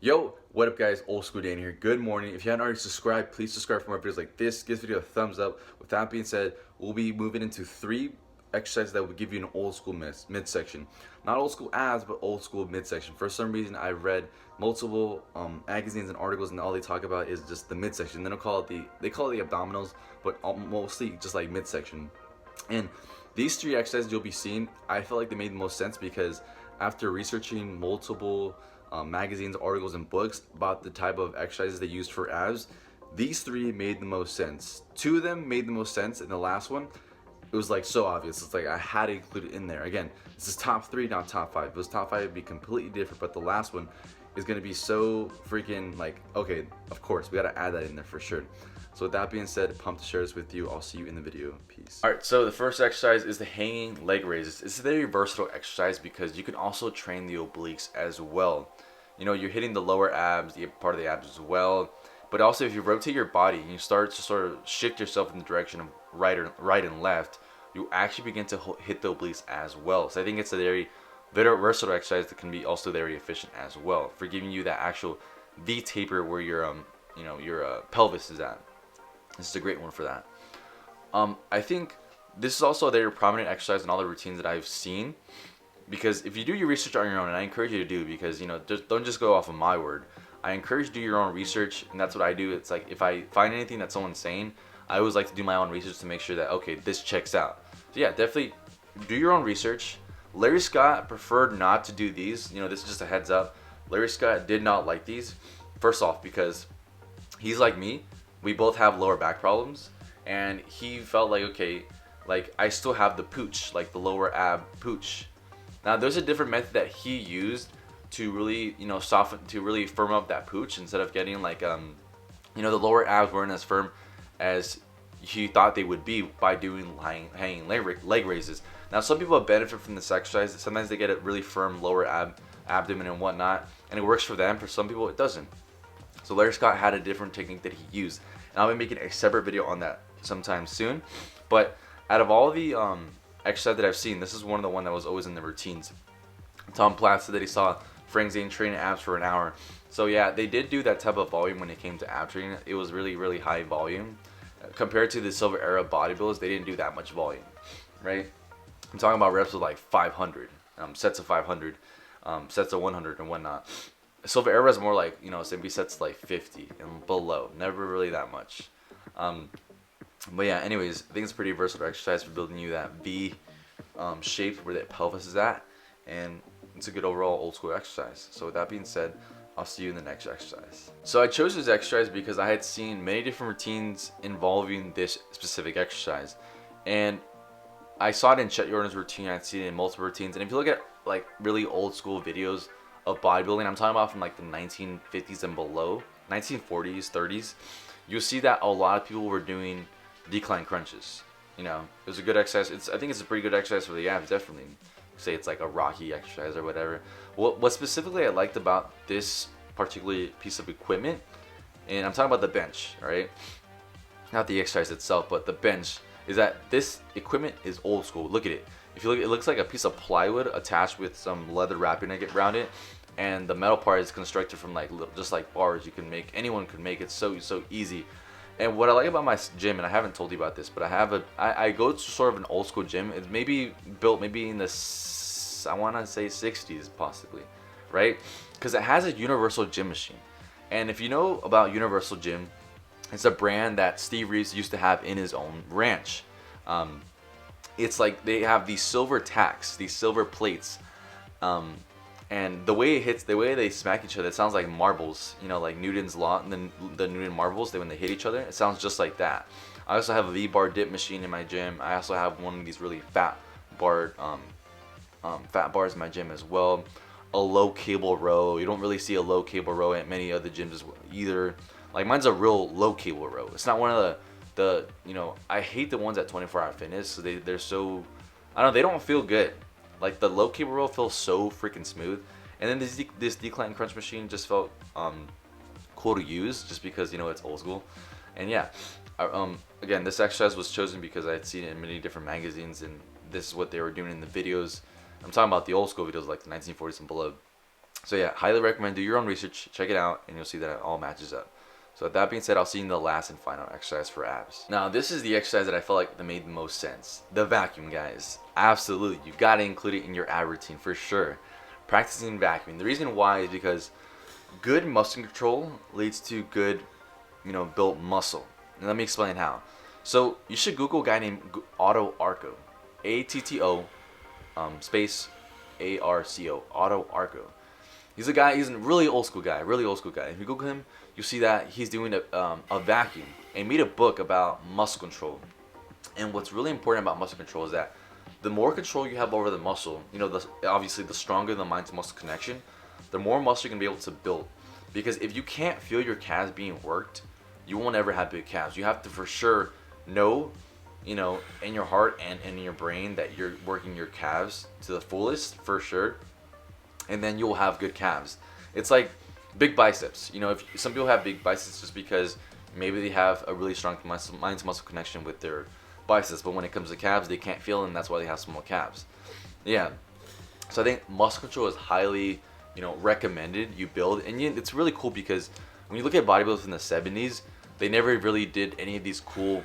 Yo, what up guys, Old School Dan here. Good morning. If you haven't already subscribed, please subscribe for more videos like this. Give this video a thumbs up. With that being said, we'll be moving into 3 exercises that will give you an old school midsection. Not old school abs, but old school midsection. For some reason, I read multiple magazines and articles, and all they talk about is just the midsection. They call it the abdominals, but mostly just like midsection. And these 3 exercises you'll be seeing, I feel like they made the most sense because after researching multiple magazines, articles, and books about the type of exercises they used for abs, these 3 made the most sense. 2 of them made the most sense, and the last one, it was like so obvious. It's like I had to include it in there. Again, this is top 3, not top 5. If it was top 5, it'd be completely different, but the last one is gonna be so freaking like, okay, of course, we gotta add that in there for sure. So with that being said, pumped to share this with you. I'll see you in the video. Peace. All right, so the first exercise is the hanging leg raises. It's a very versatile exercise because you can also train the obliques as well. You know, you're hitting the lower abs, the part of the abs as well. But also, if you rotate your body and you start to sort of shift yourself in the direction of right and left, you actually begin to hit the obliques as well. So I think it's a very versatile exercise that can be also very efficient as well for giving you that actual V taper where your your pelvis is at. This is a great one for that. I think this is also a very prominent exercise in all the routines that I've seen, because if you do your research on your own, and I encourage you to do, because don't just go off of my word. I encourage you to do your own research, and that's what I do. It's like if I find anything that someone's saying, I always like to do my own research to make sure that, okay, this checks out. So yeah, definitely do your own research. Larry Scott preferred not to do these. You know, this is just a heads up. Larry Scott did not like these. First off, because he's like me. We both have lower back problems, and he felt like, okay, like I still have the pooch, like the lower ab pooch. Now there's a different method that he used to really, soften, to really firm up that pooch instead of getting like, the lower abs weren't as firm as he thought they would be by doing hanging leg raises. Now some people benefit from this exercise. Sometimes they get a really firm lower abdomen and whatnot, and it works for them. For some people, it doesn't. So Larry Scott had a different technique that he used, and I'll be making a separate video on that sometime soon. But out of all the exercise that I've seen, this is one of the one that was always in the routines. Tom Platz said that he saw Frank Zane training abs for an hour. So yeah, they did do that type of volume when it came to ab training. It was really, really high volume. Compared to the Silver Era bodybuilders, they didn't do that much volume, right? I'm talking about reps of like 500, sets of 500, sets of 100 and whatnot. Silver Era is more like, maybe sets like 50 and below. Never really that much. But yeah, anyways, I think it's a pretty versatile exercise for building you that V shape where that pelvis is at. And it's a good overall old school exercise. So with that being said, I'll see you in the next exercise. So I chose this exercise because I had seen many different routines involving this specific exercise. And I saw it in Chet Jordan's routine. I'd seen it in multiple routines. And if you look at like really old school videos of bodybuilding, I'm talking about from like the 1950s and below, 1940s, 30s, you'll see that a lot of people were doing decline crunches. It was a good exercise. I think it's a pretty good exercise for the abs, definitely. Say it's like a Rocky exercise or whatever. What specifically I liked about this particular piece of equipment, and I'm talking about the bench, right? Not the exercise itself, but the bench, is that this equipment is old school. Look at it. If you look, it looks like a piece of plywood attached with some leather wrapping around it, and the metal part is constructed from like just like bars you can make. Anyone could make it so easy. And what I like about my gym, and I haven't told you about this, but I go to sort of an old school gym. It's maybe built maybe in the, I want to say 60s possibly, right? Because it has a universal gym machine. And if you know about Universal Gym, it's a brand that Steve Reeves used to have in his own ranch. It's like they have these silver tacks, these silver plates, and the way it hits, the way they smack each other, it sounds like marbles. Like Newton's law, and then the Newton marbles. When they hit each other, it sounds just like that. I also have a V-bar dip machine in my gym. I also have one of these really fat bars in my gym as well. A low cable row. You don't really see a low cable row at many other gyms either. Like mine's a real low cable row. It's not one of the I hate the ones at 24 Hour Fitness. So they're so, I don't know, they don't feel good. Like the low cable row feels so freaking smooth, and then this decline crunch machine just felt cool to use, just because it's old school. And yeah, again, this exercise was chosen because I had seen it in many different magazines, and this is what they were doing in the videos. I'm talking about the old school videos, like the 1940s and below. So yeah, highly recommend. Do your own research, check it out, and you'll see that it all matches up. So with that being said, I'll see you in the last and final exercise for abs. Now this is the exercise that I felt like that made the most sense. The vacuum, guys. Absolutely, you gotta include it in your ab routine for sure. Practicing vacuuming. The reason why is because good muscle control leads to good, built muscle. And let me explain how. So you should Google a guy named Otto Arco, ATTO, space ARCO, Otto Arco. He's a guy. He's a really old school guy. Really old school guy. If you Google him, you see that he's doing a vacuum and made a book about muscle control. And what's really important about muscle control is that the more control you have over the muscle, obviously the stronger the mind to muscle connection, the more muscle you're gonna be able to build. Because if you can't feel your calves being worked, you won't ever have big calves. You have to for sure know, in your heart and in your brain that you're working your calves to the fullest for sure, and then you'll have good calves. It's like big biceps. If some people have big biceps just because maybe they have a really strong mind to muscle connection with their biceps, but when it comes to calves, they can't feel them. That's why they have small calves. Yeah. So I think muscle control is highly, recommended you build, and it's really cool because when you look at bodybuilders in the 70s, they never really did any of these cool,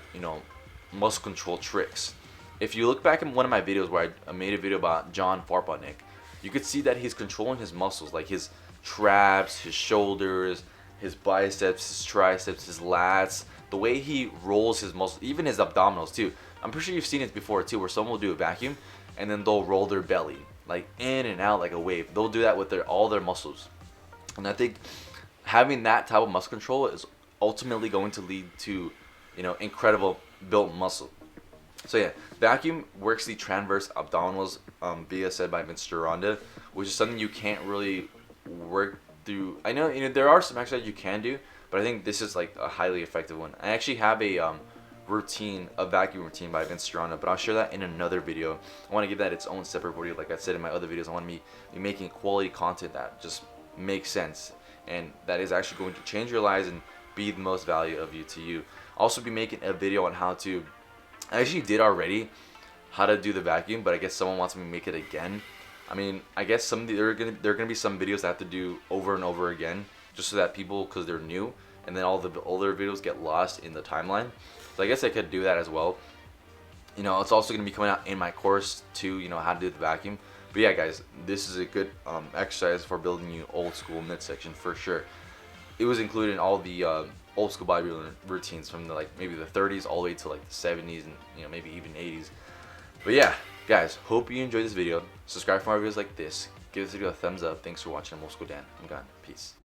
muscle control tricks. If you look back in one of my videos where I made a video about John Farpotnick, you could see that he's controlling his muscles, like his traps, his shoulders, his biceps, his triceps, his lats, the way he rolls his muscles, even his abdominals too. I'm pretty sure you've seen it before too, where someone will do a vacuum and then they'll roll their belly like in and out like a wave. They'll do that with all their muscles. And I think having that type of muscle control is ultimately going to lead to, incredible built muscle. So yeah, vacuum works the transverse abdominals, via said by Mr. Ronda, which is something you can't really work through. I know, there are some exercises you can do, but I think this is like a highly effective one. I actually have a vacuum routine by Vince Ronda, but I'll share that in another video. I want to give that its own separate video. Like I said in my other videos, I want to be making quality content that just makes sense and that is actually going to change your lives and be the most value of you to you. I'll also be making a video on how to. I actually did already how to do the vacuum, but I guess someone wants me to make it again. I mean, I guess there are gonna be some videos I have to do over and over again, just so that people, because they're new, and then all the older videos get lost in the timeline. So I guess I could do that as well. It's also gonna be coming out in my course too. How to do the vacuum. But yeah, guys, this is a good exercise for building you old school midsection for sure. It was included in all the old school bodybuilding routines from maybe the 30s all the way to like the 70s and maybe even 80s. But yeah, guys, hope you enjoyed this video. Subscribe for more videos like this. Give this video a thumbs up. Thanks for watching. I'm Old School Dan. I'm gone. Peace.